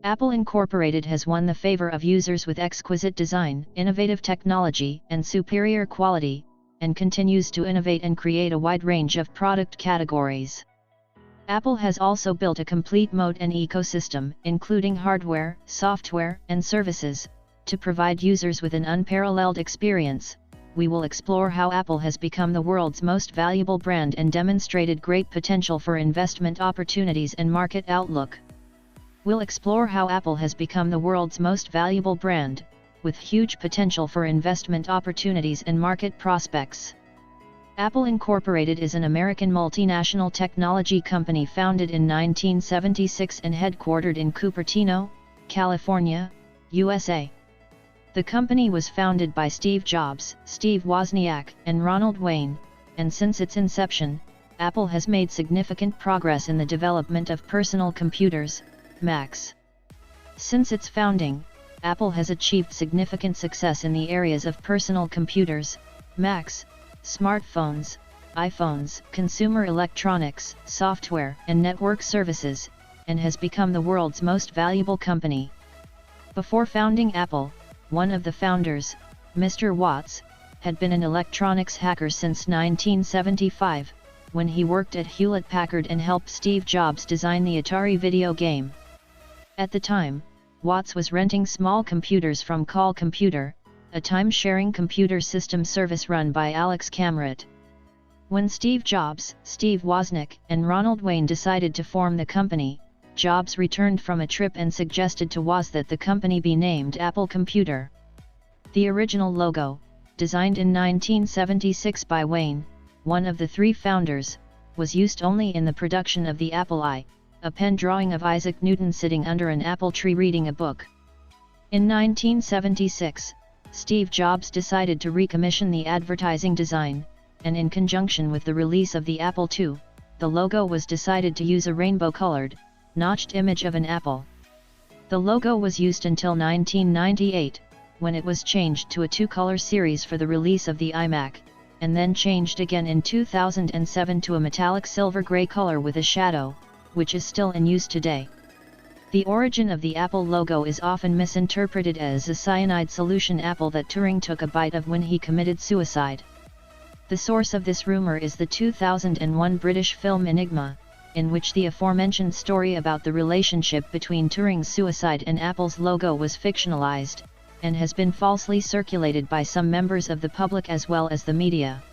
Apple Incorporated has won the favor of users with exquisite design, innovative technology, and superior quality, and continues to innovate and create a wide range of product categories. Apple has also built a complete moat and ecosystem, including hardware, software, and services, to provide users with an unparalleled experience. We will explore how Apple has become the world's most valuable brand and demonstrated great potential for investment opportunities and market outlook. We'll explore how Apple has become the world's most valuable brand, with huge potential for investment opportunities and market prospects. Apple Incorporated is an American multinational technology company founded in 1976 and headquartered in Cupertino, California, USA. The company was founded by Steve Jobs, Steve Wozniak, and Ronald Wayne, and since its inception, Apple has made significant progress in the development of personal computers, Macs. Since its founding, Apple has achieved significant success in the areas of personal computers, Macs, smartphones, iPhones, consumer electronics, software, and network services, and has become the world's most valuable company. Before founding Apple, one of the founders, Mr. Watts, had been an electronics hacker since 1975, when he worked at Hewlett-Packard and helped Steve Jobs design the Atari video game. At the time, Watts was renting small computers from Call Computer, a time-sharing computer system service run by Alex Kamrat. When Steve Jobs, Steve Wozniak, and Ronald Wayne decided to form the company, Jobs returned from a trip and suggested to Woz that the company be named Apple Computer. The original logo, designed in 1976 by Wayne, one of the three founders, was used only in the production of the Apple I, a pen drawing of Isaac Newton sitting under an apple tree reading a book. In 1976, Steve Jobs decided to recommission the advertising design, and in conjunction with the release of the Apple II, the logo was decided to use a rainbow-colored, notched image of an apple. The logo was used until 1998, when it was changed to a two-color series for the release of the iMac, and then changed again in 2007 to a metallic silver-gray color with a shadow, which is still in use today. The origin of the Apple logo is often misinterpreted as a cyanide solution apple that Turing took a bite of when he committed suicide. The source of this rumor is the 2001 British film Enigma, in which the aforementioned story about the relationship between Turing's suicide and Apple's logo was fictionalized, and has been falsely circulated by some members of the public as well as the media.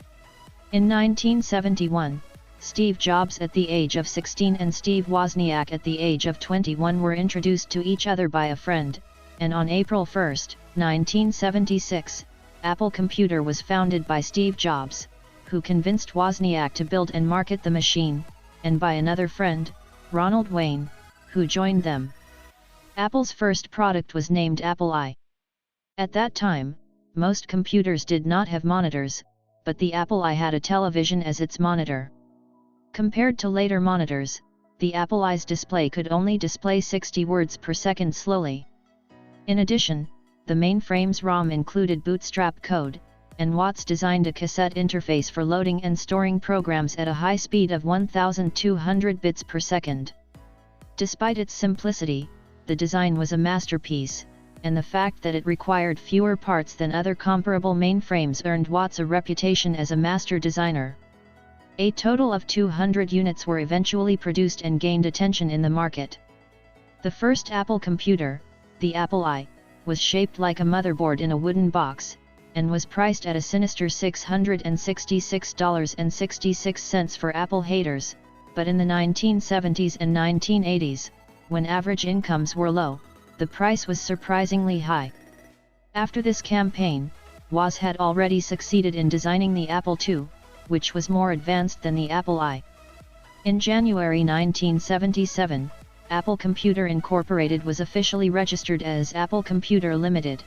In 1971, Steve Jobs at the age of 16 and Steve Wozniak at the age of 21 were introduced to each other by a friend, and on April 1, 1976, Apple Computer was founded by Steve Jobs, who convinced Wozniak to build and market the machine, and by another friend, Ronald Wayne, who joined them. Apple's first product was named Apple I. At that time, most computers did not have monitors, but the Apple I had a television as its monitor. Compared to later monitors, the Apple I's display could only display 60 words per second slowly. In addition, the mainframe's ROM included bootstrap code, and Watts designed a cassette interface for loading and storing programs at a high speed of 1,200 bits per second. Despite its simplicity, the design was a masterpiece, and the fact that it required fewer parts than other comparable mainframes earned Watts a reputation as a master designer. A total of 200 units were eventually produced and gained attention in the market. The first Apple computer, the Apple I, was shaped like a motherboard in a wooden box, and was priced at a sinister $666.66 for Apple haters, but in the 1970s and 1980s, when average incomes were low, the price was surprisingly high. After this campaign, Woz had already succeeded in designing the Apple II, which was more advanced than the Apple I. In January 1977, Apple Computer Incorporated was officially registered as Apple Computer Limited.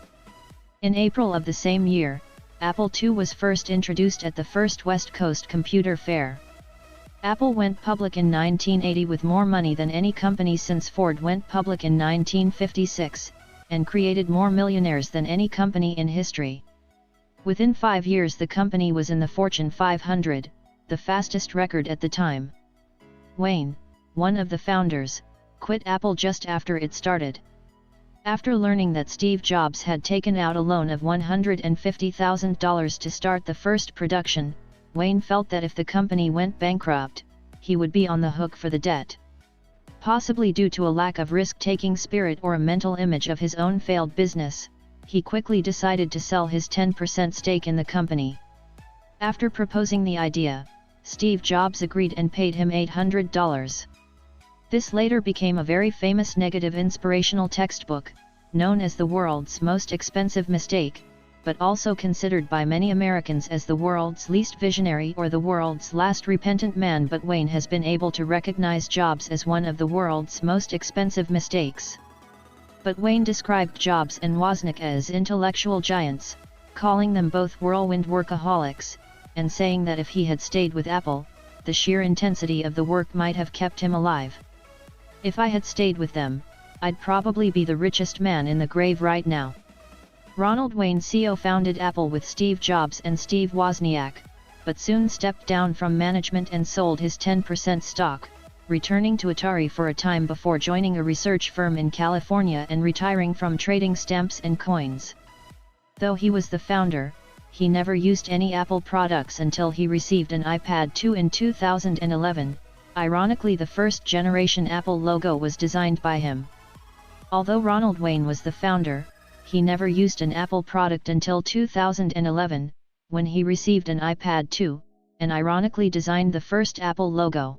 In April of the same year, Apple II was first introduced at the first West Coast Computer Fair. Apple went public in 1980 with more money than any company since Ford went public in 1956, and created more millionaires than any company in history. Within 5 years the company was in the Fortune 500, the fastest record at the time. Wayne, one of the founders, quit Apple just after it started, After learning that Steve Jobs had taken out a loan of $150,000 to start the first production, Wayne felt that if the company went bankrupt, he would be on the hook for the debt. Possibly due to a lack of risk-taking spirit or a mental image of his own failed business, he quickly decided to sell his 10% stake in the company. After proposing the idea, Steve Jobs agreed and paid him $800. This later became a very famous negative inspirational textbook, known as the world's most expensive mistake, but also considered by many Americans as the world's least visionary or the world's last repentant man. But Wayne has been able to recognize Jobs as one of the world's most expensive mistakes. But Wayne described Jobs and Wozniak as intellectual giants, calling them both whirlwind workaholics, and saying that if he had stayed with Apple, the sheer intensity of the work might have kept him alive. "If I had stayed with them, I'd probably be the richest man in the grave right now." Ronald Wayne co founded Apple with Steve Jobs and Steve Wozniak, but soon stepped down from management and sold his 10% stock, returning to Atari for a time before joining a research firm in California and retiring from trading stamps and coins. Though he was the founder, he never used any Apple products until he received an iPad 2 in 2011. Ironically, the first-generation Apple logo was designed by him. Although Ronald Wayne was the founder, he never used an Apple product until 2011, when he received an iPad 2, and ironically designed the first Apple logo.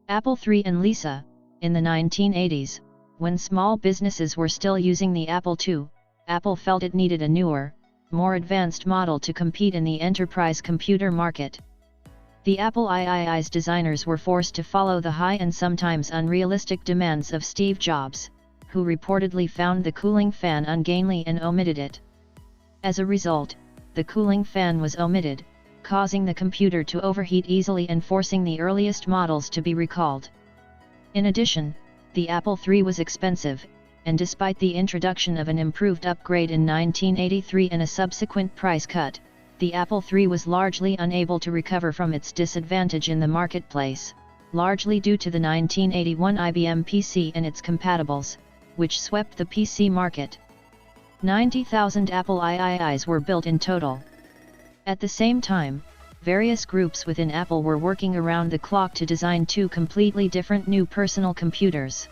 Apple III and Lisa. In the 1980s, when small businesses were still using the Apple II, Apple felt it needed a newer, more advanced model to compete in the enterprise computer market. The Apple III's designers were forced to follow the high and sometimes unrealistic demands of Steve Jobs, who reportedly found the cooling fan ungainly and omitted it. As a result, the cooling fan was omitted, causing the computer to overheat easily and forcing the earliest models to be recalled. In addition, the Apple III was expensive, and despite the introduction of an improved upgrade in 1983 and a subsequent price cut, the Apple III was largely unable to recover from its disadvantage in the marketplace, largely due to the 1981 IBM PC and its compatibles, which swept the PC market. 90,000 Apple IIIs were built in total. At the same time, various groups within Apple were working around the clock to design two completely different new personal computers.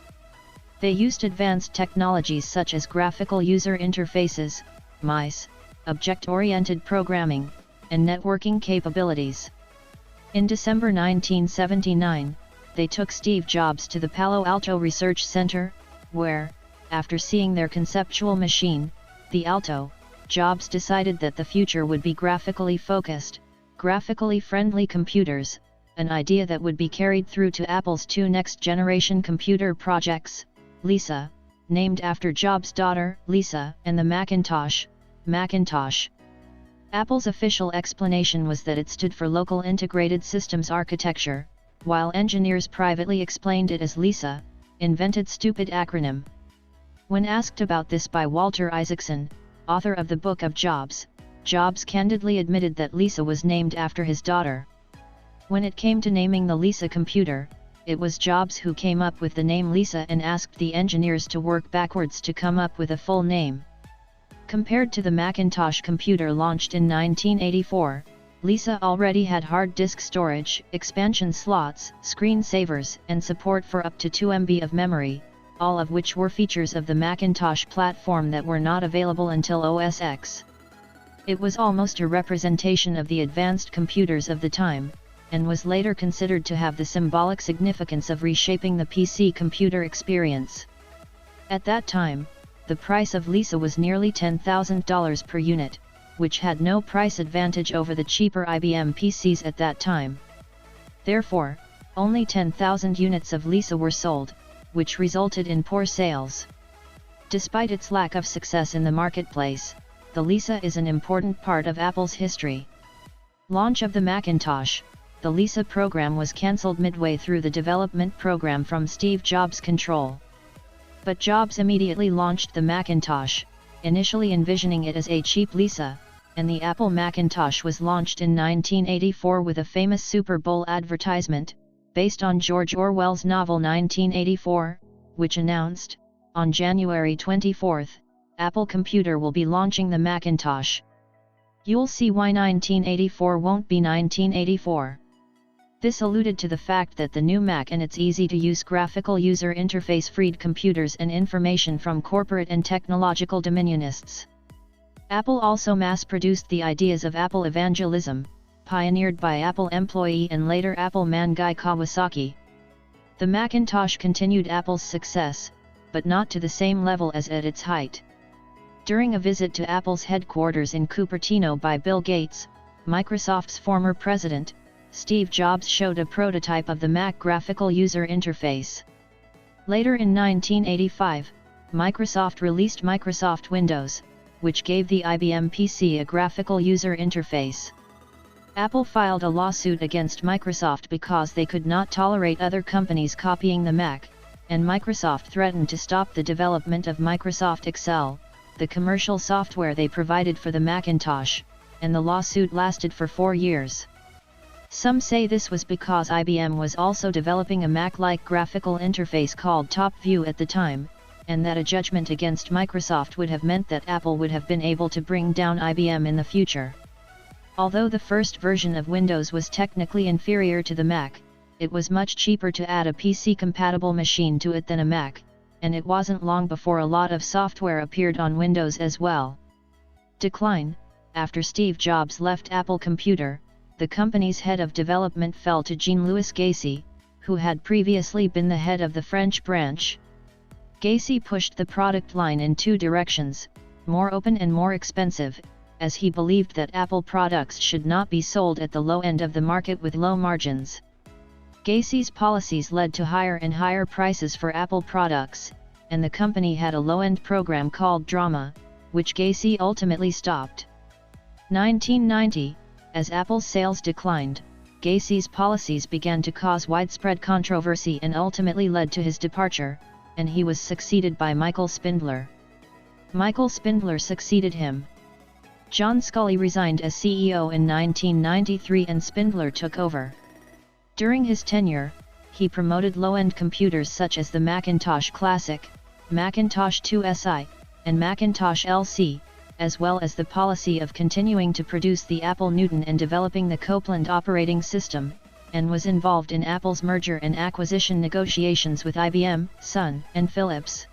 They used advanced technologies such as graphical user interfaces, mice, object-oriented programming, and networking capabilities. In December 1979, they took Steve Jobs to the Palo Alto Research Center, where, after seeing their conceptual machine, the Alto, Jobs decided that the future would be graphically focused, graphically friendly computers, an idea that would be carried through to Apple's two next-generation computer projects, Lisa, named after Jobs' daughter, Lisa, and the Macintosh. Apple's official explanation was that it stood for Local Integrated Systems Architecture, while engineers privately explained it as Lisa, invented stupid acronym. When asked about this by Walter Isaacson, author of the Book of Jobs, Jobs candidly admitted that Lisa was named after his daughter. When it came to naming the Lisa computer, it was Jobs who came up with the name Lisa and asked the engineers to work backwards to come up with a full name. Compared to the Macintosh computer launched in 1984, Lisa already had hard disk storage, expansion slots, screensavers, and support for up to 2 MB of memory, all of which were features of the Macintosh platform that were not available until OS X. It was almost a representation of the advanced computers of the time, and was later considered to have the symbolic significance of reshaping the PC computer experience. At that time, the price of Lisa was nearly $10,000 per unit, which had no price advantage over the cheaper IBM PCs at that time. Therefore, only 10,000 units of Lisa were sold, which resulted in poor sales. Despite its lack of success in the marketplace, the Lisa is an important part of Apple's history. Launch of the Macintosh. The Lisa program was cancelled midway through the development program from Steve Jobs' control. But Jobs immediately launched the Macintosh, initially envisioning it as a cheap Lisa, and the Apple Macintosh was launched in 1984 with a famous Super Bowl advertisement, based on George Orwell's novel 1984, which announced, On January 24, Apple Computer will be launching the Macintosh. You'll see why 1984 won't be 1984. This alluded to the fact that the new Mac and its easy-to-use graphical user interface freed computers and information from corporate and technological dominionists. Apple also mass-produced the ideas of Apple evangelism, pioneered by Apple employee and later Apple man Guy Kawasaki. The Macintosh continued Apple's success, but not to the same level as at its height. During a visit to Apple's headquarters in Cupertino by Bill Gates, Microsoft's former president, Steve Jobs showed a prototype of the Mac graphical user interface. Later in 1985, Microsoft released Microsoft Windows, which gave the IBM PC a graphical user interface. Apple filed a lawsuit against Microsoft because they could not tolerate other companies copying the Mac, and Microsoft threatened to stop the development of Microsoft Excel, the commercial software they provided for the Macintosh, and the lawsuit lasted for 4 years. Some say this was because IBM was also developing a Mac-like graphical interface called Top View at the time, and that a judgment against Microsoft would have meant that Apple would have been able to bring down IBM in the future. Although the first version of Windows was technically inferior to the Mac, it was much cheaper to add a PC-compatible machine to it than a Mac, and it wasn't long before a lot of software appeared on Windows as well. Decline. After Steve Jobs left Apple Computer, the company's head of development fell to Jean-Louis Gacy, who had previously been the head of the French branch. Gacy pushed the product line in 2 directions, more open and more expensive, as he believed that Apple products should not be sold at the low end of the market with low margins. Gacy's policies led to higher and higher prices for Apple products, and the company had a low-end program called Drama, which Gacy ultimately stopped. 1990, as Apple's sales declined, Gacy's policies began to cause widespread controversy and ultimately led to his departure, and he was succeeded by Michael Spindler. Michael Spindler succeeded him. John Sculley resigned as CEO in 1993 and Spindler took over. During his tenure, he promoted low-end computers such as the Macintosh Classic, Macintosh II-SI, and Macintosh LC, as well as the policy of continuing to produce the Apple Newton and developing the Copeland operating system, and was involved in Apple's merger and acquisition negotiations with IBM, Sun, and Philips.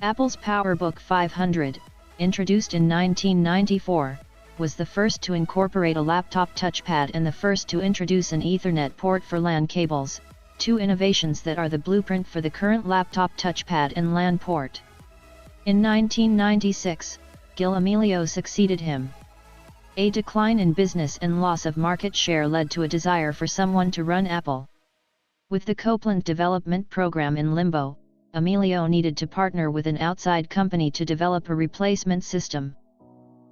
Apple's PowerBook 500, introduced in 1994, was the first to incorporate a laptop touchpad and the first to introduce an Ethernet port for LAN cables, 2 innovations that are the blueprint for the current laptop touchpad and LAN port. In 1996, Gil Amelio succeeded him. A decline in business and loss of market share led to a desire for someone to run Apple. With the Copeland development program in limbo, Amelio needed to partner with an outside company to develop a replacement system.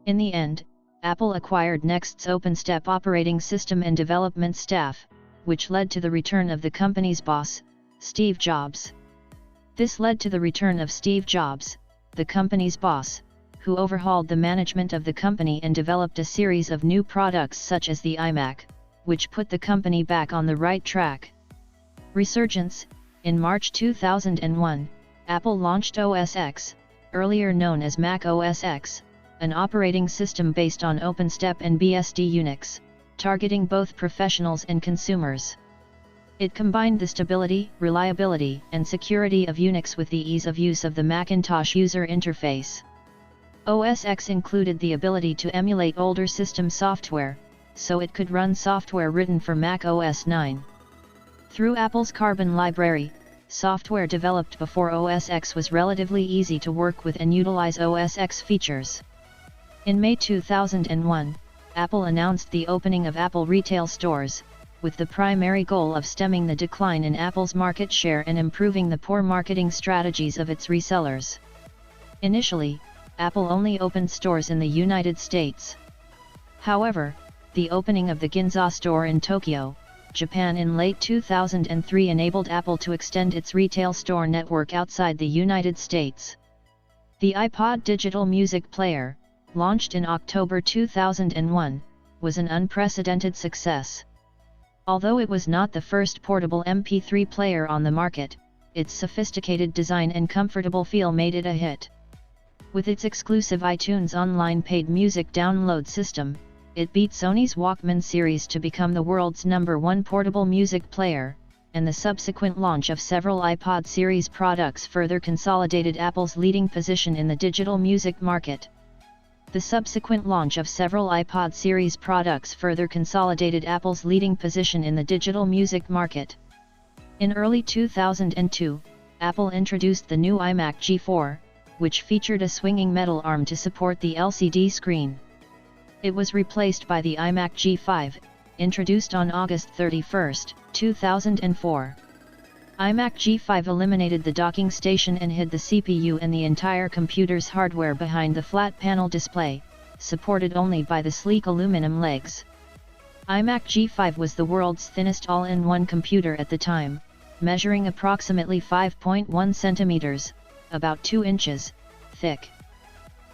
In the end, Apple acquired Next's OpenStep operating system and development staff, which led to the return of the company's boss, Steve Jobs. This led to the return of Steve Jobs, the company's boss, who overhauled the management of the company and developed a series of new products such as the iMac, which put the company back on the right track. Resurgence. In March 2001, Apple launched OS X, earlier known as Mac OS X, an operating system based on OpenStep and BSD Unix, targeting both professionals and consumers. It combined the stability, reliability, and security of Unix with the ease of use of the Macintosh user interface. OS X included the ability to emulate older system software, so it could run software written for Mac OS 9. Through Apple's Carbon library, software developed before OS X was relatively easy to work with and utilize OS X features. In May 2001, Apple announced the opening of Apple retail stores, with the primary goal of stemming the decline in Apple's market share and improving the poor marketing strategies of its resellers. Initially, Apple only opened stores in the United States. However, the opening of the Ginza store in Tokyo, Japan in late 2003 enabled Apple to extend its retail store network outside the United States. The iPod digital music player, launched in October 2001, was an unprecedented success. Although it was not the first portable MP3 player on the market, its sophisticated design and comfortable feel made it a hit. With its exclusive iTunes online paid music download system, it beat Sony's Walkman series to become the world's #1 portable music player, and the subsequent launch of several iPod series products further consolidated Apple's leading position in the digital music market. The subsequent launch of several iPod series products further consolidated Apple's leading position in the digital music market. In early 2002, Apple introduced the new iMac G4, which featured a swinging metal arm to support the LCD screen. It was replaced by the iMac G5, introduced on August 31, 2004. iMac G5 eliminated the docking station and hid the CPU and the entire computer's hardware behind the flat panel display, supported only by the sleek aluminum legs. iMac G5 was the world's thinnest all-in-one computer at the time, measuring approximately 5.1 centimeters, about 2 inches, thick.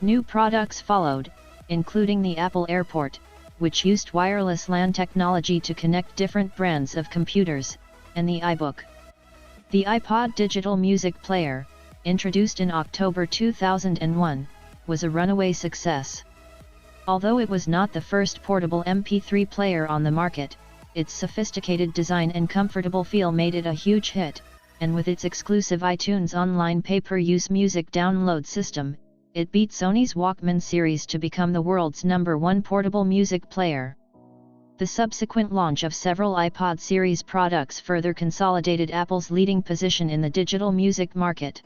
New products followed, including the Apple Airport, which used wireless LAN technology to connect different brands of computers, and the iBook. The iPod digital music player, introduced in October 2001, was a runaway success. Although it was not the first portable MP3 player on the market, its sophisticated design and comfortable feel made it a huge hit, and with its exclusive iTunes online pay-per-use music download system, it beat Sony's Walkman series to become the world's #1 portable music player. The subsequent launch of several iPod series products further consolidated Apple's leading position in the digital music market.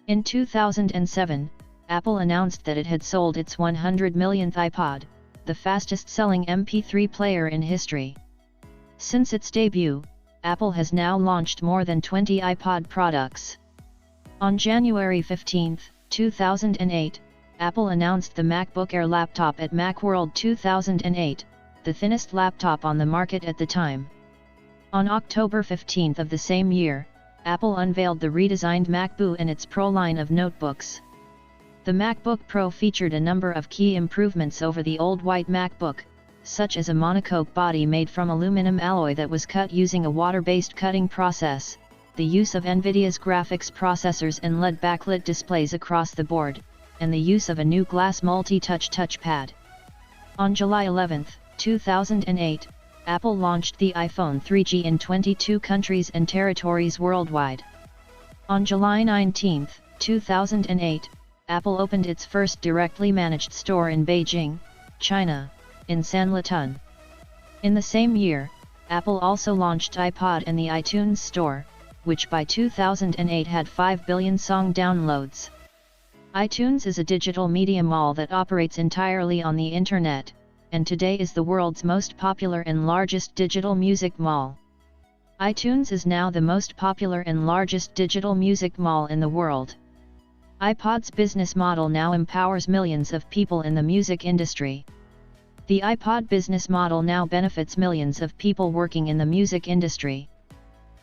In 2007, Apple announced that it had sold its 100 millionth iPod, the fastest-selling MP3 player in history. Since its debut, Apple has now launched more than 20 iPod products. On January 15, 2008, Apple announced the MacBook Air laptop at Macworld 2008, the thinnest laptop on the market at the time. On October 15 of the same year, Apple unveiled the redesigned MacBook and its Pro line of notebooks. The MacBook Pro featured a number of key improvements over the old white MacBook, such as a monocoque body made from aluminum alloy that was cut using a water-based cutting process, the use of NVIDIA's graphics processors and LED backlit displays across the board, and the use of a new glass multi-touch touchpad. On July 11, 2008, Apple launched the iPhone 3G in 22 countries and territories worldwide. On July 19, 2008, Apple opened its first directly managed store in Beijing, China, in Sanlitun. In the same year, Apple also launched iPod and the iTunes Store, which by 2008 had 5 billion song downloads. iTunes is a digital media mall that operates entirely on the Internet, and today is the world's most popular and largest digital music mall. iTunes is now the most popular and largest digital music mall in the world. iPod's business model now empowers millions of people in the music industry. The iPod business model now benefits millions of people working in the music industry.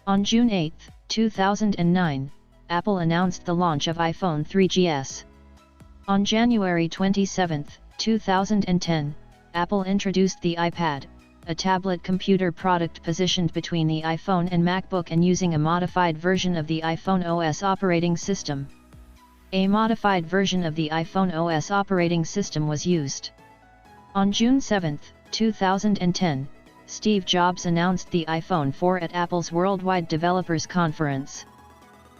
On June 8, 2009, Apple announced the launch of iPhone 3GS. On January 27, 2010, Apple introduced the iPad, a tablet computer product positioned between the iPhone and MacBook and using a modified version of the iPhone OS operating system. A modified version of the iPhone OS operating system was used. On June 7, 2010, Steve Jobs announced the iPhone 4 at Apple's Worldwide Developers Conference.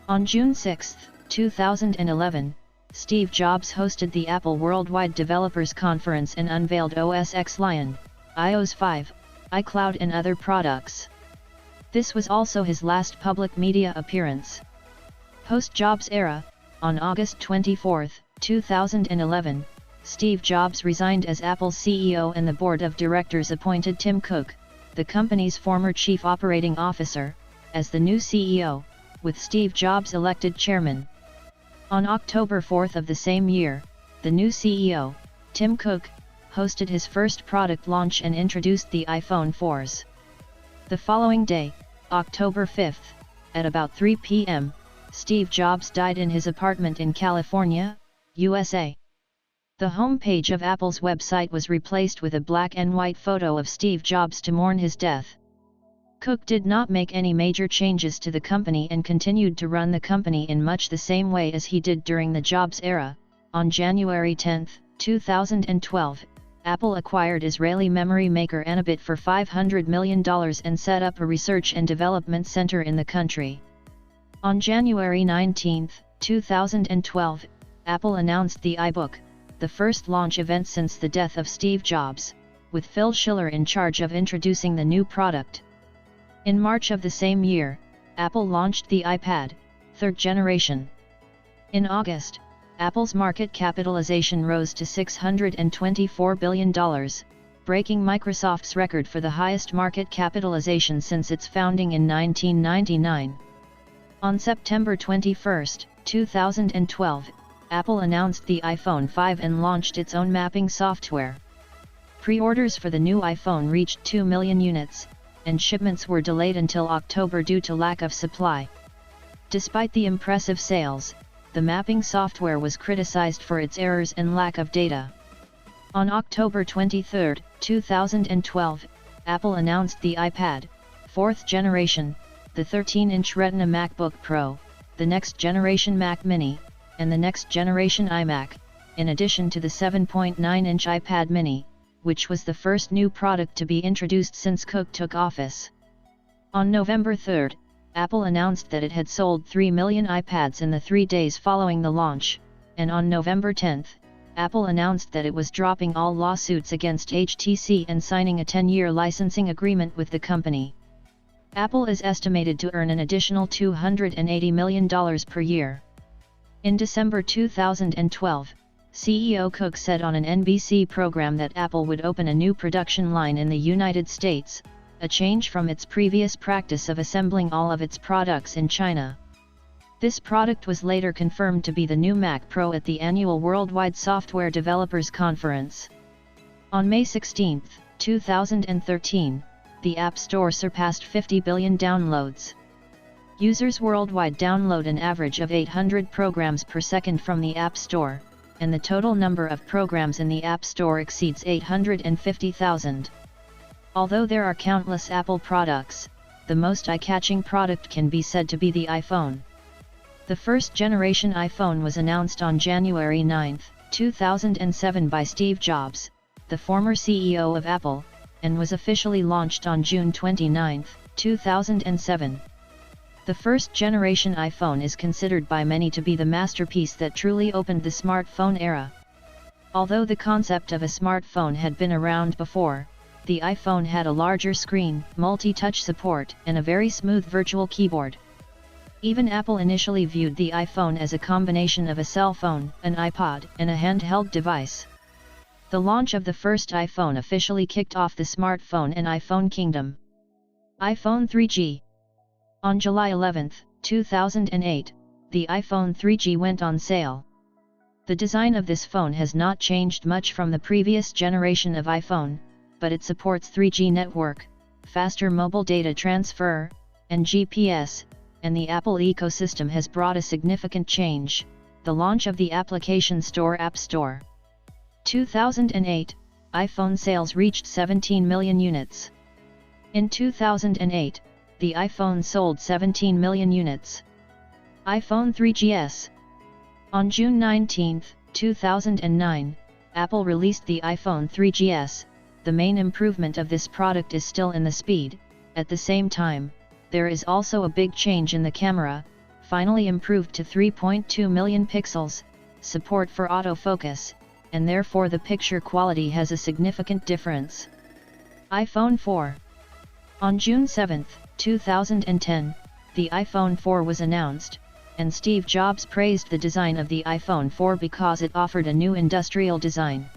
On June 6, 2011, Steve Jobs hosted the Apple Worldwide Developers Conference and unveiled OS X Lion, iOS 5, iCloud and other products. This was also his last public media appearance. Post-Jobs era, on August 24, 2011, Steve Jobs resigned as Apple's CEO and the board of directors appointed Tim Cook, the company's former chief operating officer, as the new CEO, with Steve Jobs elected chairman. On October 4 of the same year, the new CEO, Tim Cook, hosted his first product launch and introduced the iPhone 4s. The following day, October 5, at about 3 p.m., Steve Jobs died in his apartment in California, USA. The homepage of Apple's website was replaced with a black and white photo of Steve Jobs to mourn his death. Cook did not make any major changes to the company and continued to run the company in much the same way as he did during the Jobs era. On January 10, 2012, Apple acquired Israeli memory maker innovate for $500 million and set up a research and development center in the country. On January 19, 2012, Apple announced the iBook, the first launch event since the death of Steve Jobs, with Phil Schiller in charge of introducing the new product. In March of the same year, Apple launched the iPad, third generation. In August, Apple's market capitalization rose to $624 billion, breaking Microsoft's record for the highest market capitalization since its founding in 1999. On September 21, 2012, Apple announced the iPhone 5 and launched its own mapping software. Pre-orders for the new iPhone reached 2 million units, and shipments were delayed until October due to lack of supply. Despite the impressive sales, the mapping software was criticized for its errors and lack of data. On October 23, 2012, Apple announced the iPad, 4th generation, the 13-inch Retina MacBook Pro, the next generation Mac Mini, and the next generation iMac, in addition to the 7.9-inch iPad Mini, which was the first new product to be introduced since Cook took office. On November 3, Apple announced that it had sold 3 million iPads in the 3 days following the launch, and on November 10, Apple announced that it was dropping all lawsuits against HTC and signing a 10-year licensing agreement with the company. Apple is estimated to earn an additional $280 million per year. In December 2012, CEO Cook said on an NBC program that Apple would open a new production line in the United States, a change from its previous practice of assembling all of its products in China. This product was later confirmed to be the new Mac Pro at the annual Worldwide Software Developers Conference. On May 16, 2013, the App Store surpassed 50 billion downloads. Users worldwide download an average of 800 programs per second from the App Store, and the total number of programs in the App Store exceeds 850,000. Although there are countless Apple products, the most eye-catching product can be said to be the iPhone. The first generation iPhone was announced on January 9, 2007 by Steve Jobs, the former CEO of Apple, and was officially launched on June 29, 2007. The first generation iPhone is considered by many to be the masterpiece that truly opened the smartphone era. Although the concept of a smartphone had been around before, the iPhone had a larger screen, multi-touch support, and a very smooth virtual keyboard. Even Apple initially viewed the iPhone as a combination of a cell phone, an iPod, and a handheld device. The launch of the first iPhone officially kicked off the smartphone and iPhone kingdom. iPhone 3G. On July 11, 2008, the iPhone 3G went on sale. The design of this phone has not changed much from the previous generation of iPhone, but it supports 3G network, faster mobile data transfer, and GPS, and the Apple ecosystem has brought a significant change, the launch of the application store App Store. 2008, iPhone sales reached 17 million units. In 2008, the iPhone sold 17 million units. iPhone 3GS. On June 19, 2009, Apple released the iPhone 3GS. The main improvement of this product is still in the speed. At the same time, there is also a big change in the camera, finally improved to 3.2 million pixels, support for autofocus, and therefore the picture quality has a significant difference. iPhone 4. On June 7, 2010, the iPhone 4 was announced, and Steve Jobs praised the design of the iPhone 4 because it offered a new industrial design.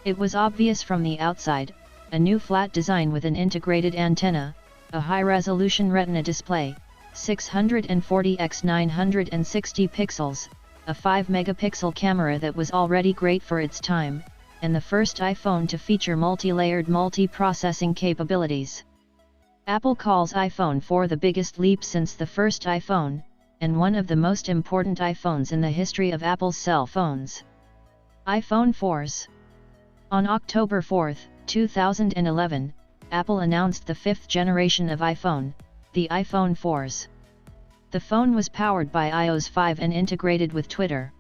It was obvious from the outside, a new flat design with an integrated antenna, a high-resolution Retina display, 640 x 960 pixels, a 5-megapixel camera that was already great for its time, and the first iPhone to feature multi-layered multi-processing capabilities. Apple calls iPhone 4 the biggest leap since the first iPhone, and one of the most important iPhones in the history of Apple's cell phones. iPhone 4s. On October 4, 2011, Apple announced the fifth generation of iPhone, the iPhone 4s. The phone was powered by iOS 5 and integrated with Twitter.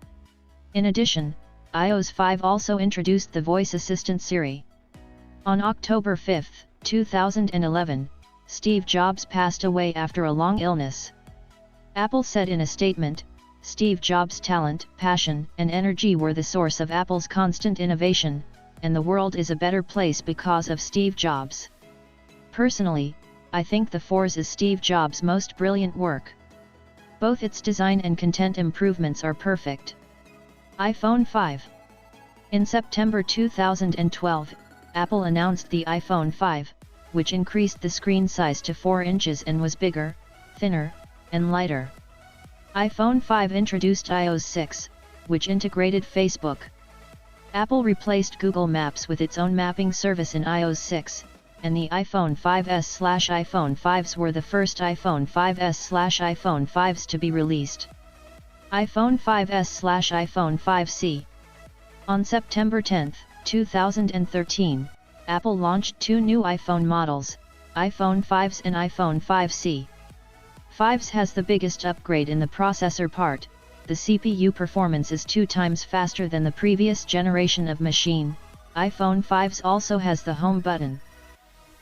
In addition, iOS 5 also introduced the voice assistant Siri. On October 5, 2011, Steve Jobs passed away after a long illness. Apple said in a statement, "Steve Jobs' talent, passion, and energy were the source of Apple's constant innovation, and the world is a better place because of Steve Jobs. Personally, I think the 4s is Steve Jobs' most brilliant work. Both its design and content improvements are perfect." iPhone 5. In September 2012, Apple announced the iPhone 5, which increased the screen size to 4 inches and was bigger, thinner, and lighter. iPhone 5 introduced iOS 6, which integrated Facebook. Apple replaced Google Maps with its own mapping service in iOS 6, and the iPhone 5s/iPhone 5s were the first iPhone 5s/iPhone 5s to be released. iPhone 5s/iPhone 5c. On September 10, 2013, Apple launched two new iPhone models, iPhone 5s and iPhone 5c. 5s has the biggest upgrade in the processor part. The CPU performance is 2 times faster than the previous generation of machine. iPhone 5s also has the home button.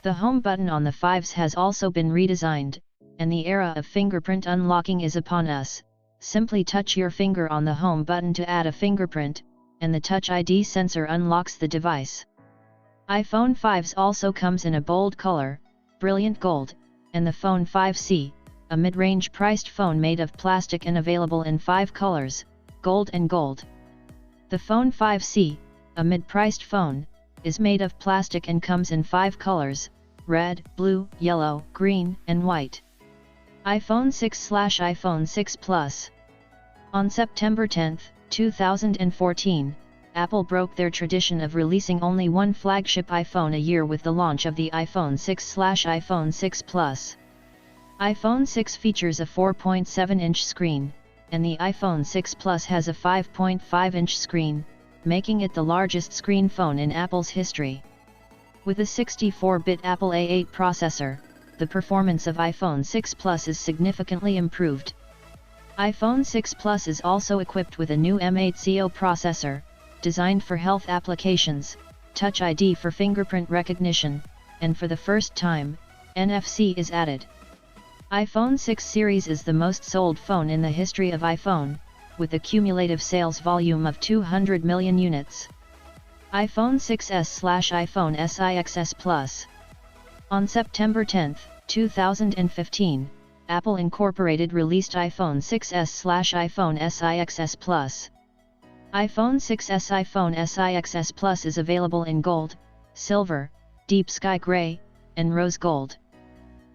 The home button on the 5s has also been redesigned, and the era of fingerprint unlocking is upon us. Simply touch your finger on the home button to add a fingerprint, and the Touch ID sensor unlocks the device. iPhone 5s also comes in a bold color, brilliant gold, and the Phone 5c, a mid-range priced phone made of plastic and available in 5 colors, gold and gold. The Phone 5c, a mid-priced phone, is made of plastic and comes in 5 colors, red, blue, yellow, green, and white. iPhone 6/iPhone 6 Plus. On September 10, 2014, Apple broke their tradition of releasing only one flagship iPhone a year with the launch of the iPhone 6/iPhone 6 Plus. iPhone 6 features a 4.7-inch screen, and the iPhone 6 Plus has a 5.5-inch screen, making it the largest screen phone in Apple's history. With a 64-bit Apple A8 processor, the performance of iPhone 6 Plus is significantly improved. iPhone 6 Plus is also equipped with a new M8 CO processor, designed for health applications, Touch ID for fingerprint recognition, and for the first time, NFC is added. iPhone 6 series is the most sold phone in the history of iPhone, with a cumulative sales volume of 200 million units. iPhone 6s/iPhone SIXS Plus. On September 10, 2015, Apple Incorporated released iPhone 6s/iPhone SIXS Plus. iPhone 6s iPhone SIXS Plus is available in gold, silver, deep sky gray, and rose gold.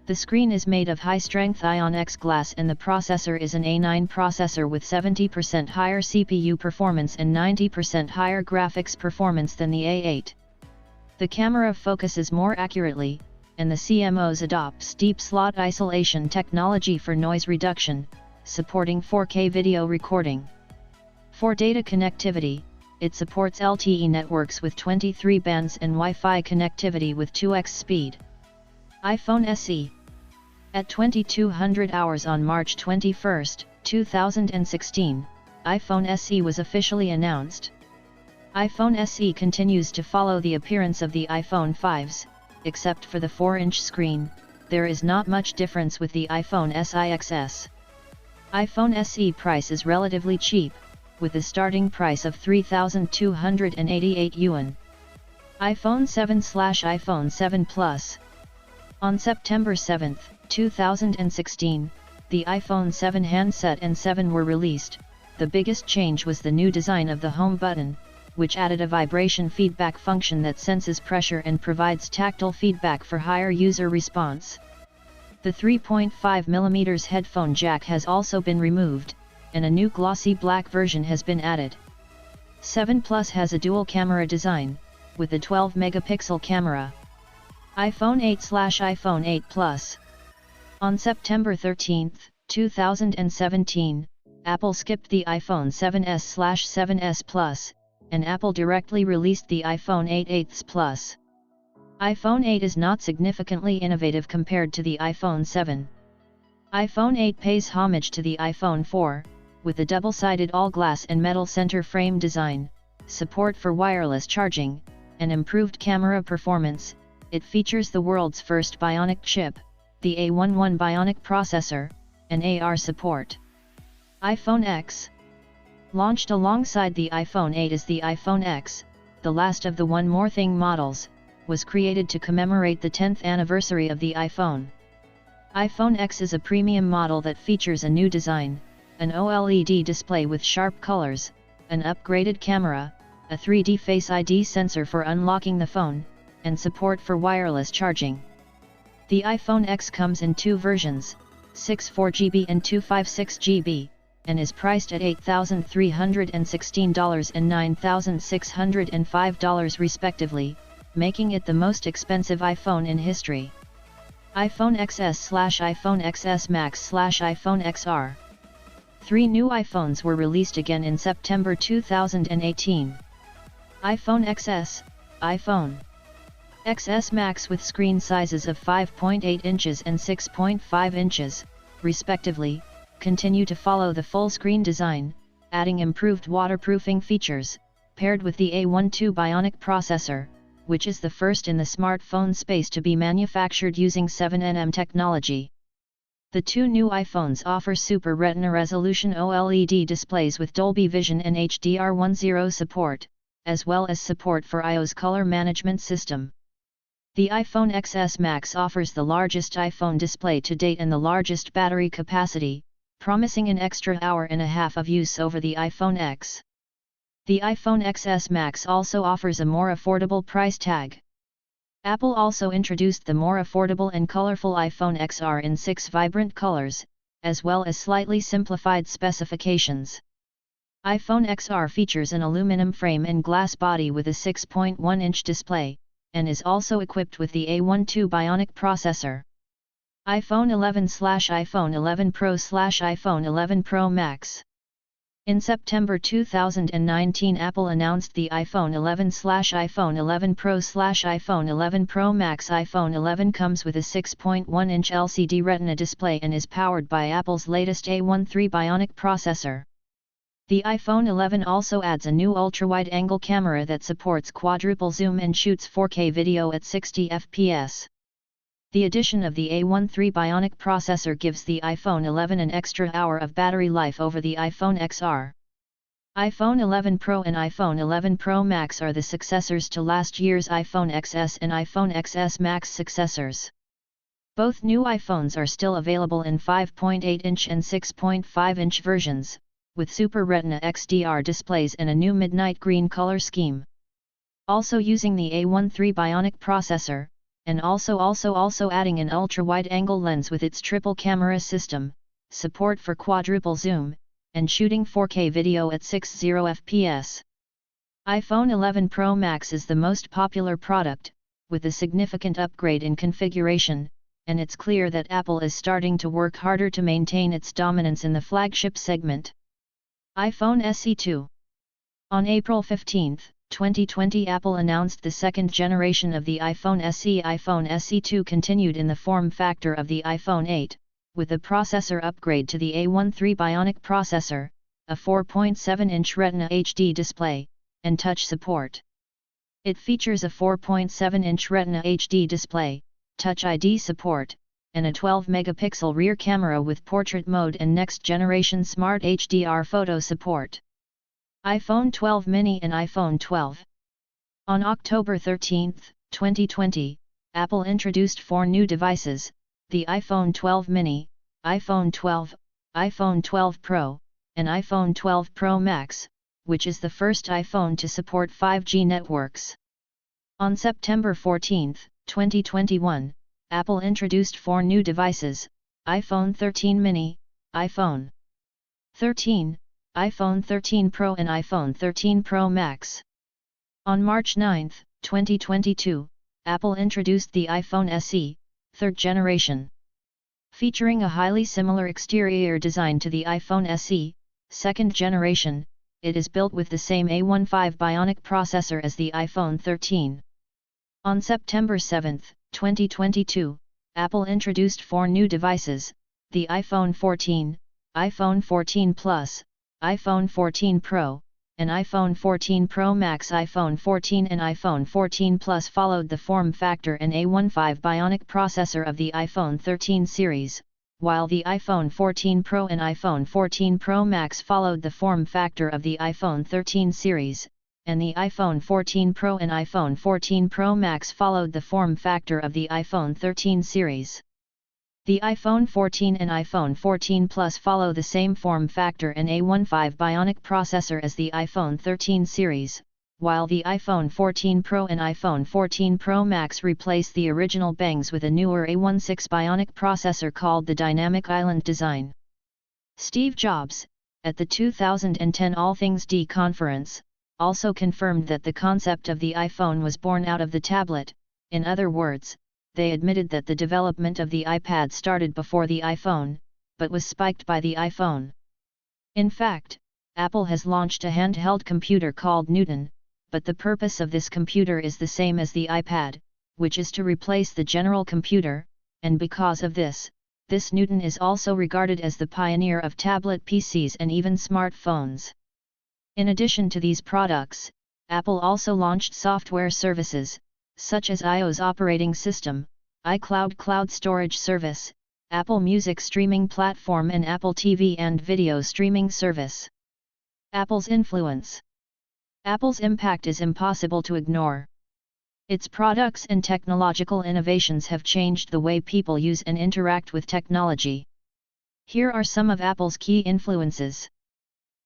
The screen is made of high-strength ion-X glass and the processor is an A9 processor with 70% higher CPU performance and 90% higher graphics performance than the A8. The camera focuses more accurately, and the CMOS adopts deep slot isolation technology for noise reduction, supporting 4K video recording. For data connectivity, it supports LTE networks with 23 bands and Wi-Fi connectivity with 2x speed. iPhone SE. At 2200 hours on March 21, 2016, iPhone SE was officially announced. iPhone SE continues to follow the appearance of the iPhone 5s, except for the 4-inch screen. There is not much difference with the iPhone SIXS. iPhone SE price is relatively cheap, with a starting price of 3,288 yuan. iPhone 7/iPhone 7 Plus. On September 7, 2016, the iPhone 7 handset and 7 were released. The biggest change was the new design of the home button, which added a vibration feedback function that senses pressure and provides tactile feedback for higher user response. The 3.5mm headphone jack has also been removed, and a new glossy black version has been added. 7 Plus has a dual camera design, with a 12-megapixel camera. iPhone 8/iPhone 8 Plus. On September 13, 2017, Apple skipped the iPhone 7s/7s Plus, and Apple directly released the iPhone 8 8s Plus. iPhone 8 is not significantly innovative compared to the iPhone 7. iPhone 8 pays homage to the iPhone 4, with a double-sided all-glass and metal center frame design, support for wireless charging, and improved camera performance. It features the world's first bionic chip, the A11 bionic processor, and AR support. iPhone X. Launched alongside the iPhone 8 as the iPhone X, the last of the One More Thing models, was created to commemorate the 10th anniversary of the iPhone. iPhone X is a premium model that features a new design, an OLED display with sharp colors, an upgraded camera, a 3D Face ID sensor for unlocking the phone, and support for wireless charging. The iPhone X comes in two versions, 64GB and 256GB, and is priced at $8,316 and $9,605 respectively, making it the most expensive iPhone in history. iPhone XS/iPhone XS Max/iPhone XR. 3 new iPhones were released again in September 2018. iPhone XS, iPhone XS Max with screen sizes of 5.8 inches and 6.5 inches, respectively, continue to follow the full-screen design, adding improved waterproofing features, paired with the A12 bionic processor, which is the first in the smartphone space to be manufactured using 7nm technology. The 2 new iPhones offer Super Retina resolution OLED displays with Dolby Vision and HDR10 support, as well as support for iOS color management system. The iPhone XS Max offers the largest iPhone display to date and the largest battery capacity, promising an extra hour and a half of use over the iPhone X. The iPhone XS Max also offers a more affordable price tag. Apple also introduced the more affordable and colorful iPhone XR in 6 vibrant colors, as well as slightly simplified specifications. iPhone XR features an aluminum frame and glass body with a 6.1-inch display, and is also equipped with the A12 bionic processor. iPhone 11/iPhone 11 Pro/iPhone 11 Pro Max. In September 2019, Apple announced the iPhone 11/iPhone 11 Pro/iPhone 11 Pro Max. iPhone 11 comes with a 6.1-inch LCD Retina display and is powered by Apple's latest A13 bionic processor. The iPhone 11 also adds a new ultra-wide-angle camera that supports quadruple zoom and shoots 4K video at 60 fps. The addition of the A13 bionic processor gives the iPhone 11 an extra hour of battery life over the iPhone XR. iPhone 11 Pro and iPhone 11 Pro Max are the successors to last year's iPhone XS and iPhone XS Max successors. Both new iPhones are still available in 5.8-inch and 6.5-inch versions, with Super Retina XDR displays and a new midnight green color scheme. Also using the A13 bionic processor, and also adding an ultra-wide-angle lens with its triple camera system, support for quadruple zoom, and shooting 4K video at 60 fps. iPhone 11 Pro Max is the most popular product, with a significant upgrade in configuration, and it's clear that Apple is starting to work harder to maintain its dominance in the flagship segment. iPhone SE 2. On April 15, 2020, Apple announced the second generation of the iPhone SE. iPhone SE 2 continued in the form factor of the iPhone 8, with a processor upgrade to the A13 bionic processor, a 4.7-inch Retina HD display, and touch support. It features a 4.7-inch Retina HD display, Touch ID support, and a 12-megapixel rear camera with portrait mode and next-generation Smart HDR photo support. iPhone 12 mini and iPhone 12. On October 13, 2020, Apple introduced 4 new devices, the iPhone 12 mini, iPhone 12, iPhone 12 Pro, and iPhone 12 Pro Max, which is the first iPhone to support 5G networks. On September 14, 2021, Apple introduced 4 new devices, iPhone 13 mini, iPhone 13, iPhone 13 Pro and iPhone 13 Pro Max. On March 9, 2022, Apple introduced the iPhone SE, 3rd generation. Featuring a highly similar exterior design to the iPhone SE, 2nd generation, it is built with the same A15 bionic processor as the iPhone 13. On September 7, 2022, Apple introduced 4 new devices: the iPhone 14, iPhone 14 Plus, iPhone 14 Pro, and iPhone 14 Pro Max. iPhone 14 and iPhone 14 Plus followed the form factor and A15 Bionic processor of the iPhone 13 series, while the iPhone 14 Pro and iPhone 14 Pro Max followed the form factor of the iPhone 13 series, and the iPhone 14 Pro and iPhone 14 Pro Max followed the form factor of the iPhone 13 series. The iPhone 14 and iPhone 14 Plus follow the same form factor and A15 Bionic processor as the iPhone 13 series, while the iPhone 14 Pro and iPhone 14 Pro Max replace the original Bangs with a newer A16 Bionic processor called the Dynamic Island design. Steve Jobs, at the 2010 All Things D conference, also confirmed that the concept of the iPhone was born out of the tablet. In other words, they admitted that the development of the iPad started before the iPhone, but was spiked by the iPhone. In fact, Apple has launched a handheld computer called Newton, but the purpose of this computer is the same as the iPad, which is to replace the general computer, and because of this Newton is also regarded as the pioneer of tablet PCs and even smartphones. In addition to these products, Apple also launched software services, such as iOS operating system, iCloud cloud storage service, Apple Music streaming platform and Apple TV and video streaming service. Apple's influence. Apple's impact is impossible to ignore. Its products and technological innovations have changed the way people use and interact with technology. Here are some of Apple's key influences.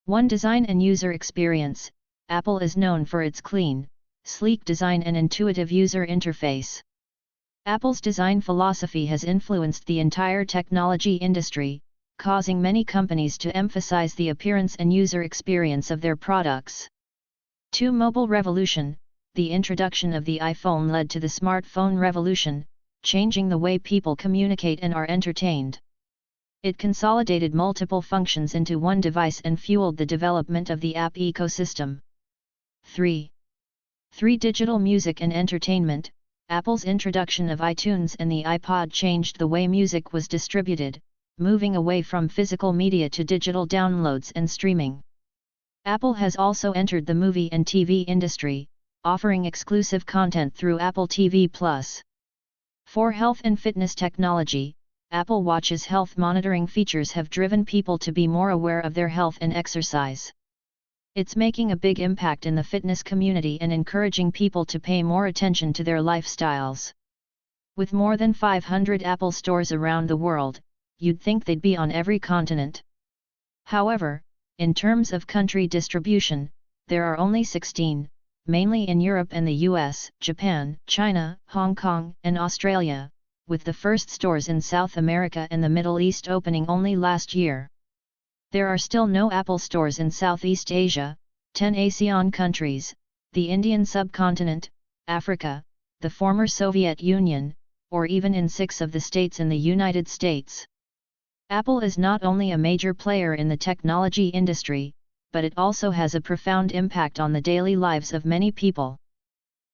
1. Design and user experience. Apple is known for its clean, sleek design and intuitive user interface. Apple's design philosophy has influenced the entire technology industry, causing many companies to emphasize the appearance and user experience of their products. 2. Mobile revolution. The introduction of the iPhone led to the smartphone revolution, changing the way people communicate and are entertained. It consolidated multiple functions into one device and fueled the development of the app ecosystem. 3. Digital music and entertainment. Apple's introduction of iTunes and the iPod changed the way music was distributed, moving away from physical media to digital downloads and streaming. Apple has also entered the movie and TV industry, offering exclusive content through Apple TV+. 4. Health and fitness technology. Apple Watch's health monitoring features have driven people to be more aware of their health and exercise. It's making a big impact in the fitness community and encouraging people to pay more attention to their lifestyles. With more than 500 Apple stores around the world, you'd think they'd be on every continent. However, in terms of country distribution, there are only 16, mainly in Europe and the US, Japan, China, Hong Kong, and Australia, with the first stores in South America and the Middle East opening only last year. There are still no Apple stores in Southeast Asia, 10 ASEAN countries, the Indian subcontinent, Africa, the former Soviet Union, or even in 6 of the states in the United States. Apple is not only a major player in the technology industry, but it also has a profound impact on the daily lives of many people.